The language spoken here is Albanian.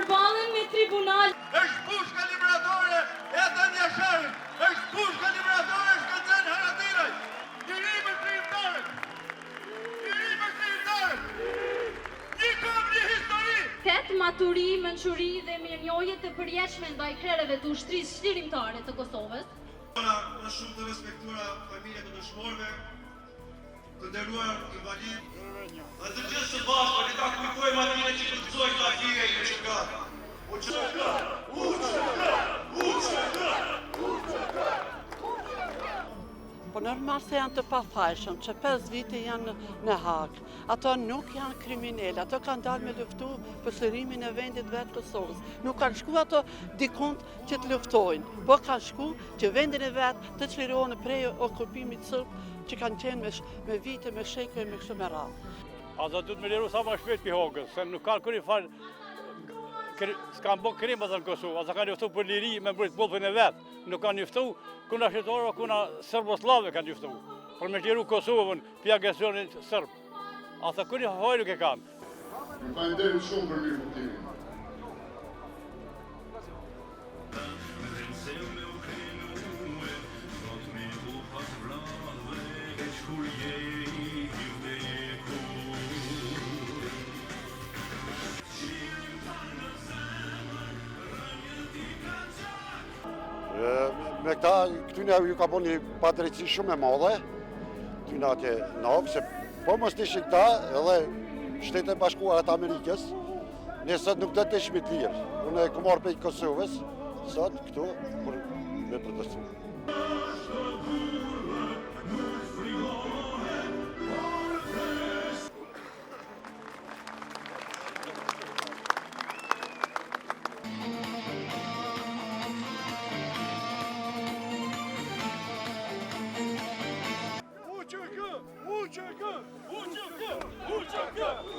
përballen me tribunal. Është pushka liberatore e Atan Jasharit, është pushka liberatore e Shkëndzen Haratiraj. Njërime shqiptarët, njërime shqiptarët, një kom një histori. Ket maturi, mençuri dhe mirënjohje të përjetshme ndaj krerëve të ushtrisë shtirimtare të Kosovës. Në shumë të respektuara familje të dëshmorëve, të nderuar invalid, dhe të gjithë së bashku, ne ta kujtojmë atire që përgëzojnë të atire i UÇK. Po normal se janë të pafajshëm, që 5 vite janë në Hag. Ato nuk janë kriminele, ato kanë dalë me luftu për sërimin e vendit vetë Kosovës. Nuk kanë shku ato dikund që të luftojnë, po kanë shku që vendin e vetë të çlirohen prej okupimit sërb që kanë qenë me vite, me shekve e me kështu me radhë. Ata du të me liru sa ma shpejt për Hagës, se nuk kanë kërë i falë, s'kanë bërë krimë atë në Kosovë, ata kanë njëftu për liri me mbrojtë popullin e vetë, nuk kanë njëftu kuna shqiptarëve, kuna sërboslave kanë njëftu, për me liru Kosovën për agresionit sërbë. Ata kërë i hajë nuk e kanë. Më falenderit shumë për mirë kuptimin. Me këta, këtyne ju ka bo një padrejtësi shumë e madhe, këtyne atje navë, se po mos të ishin këta edhe Shtetet e Bashkuara të Amerikës, ne sot nuk do të ishim të lirë. Unë e ku marrë prej Kosovës, sot këtu, për me protestu. UÇK!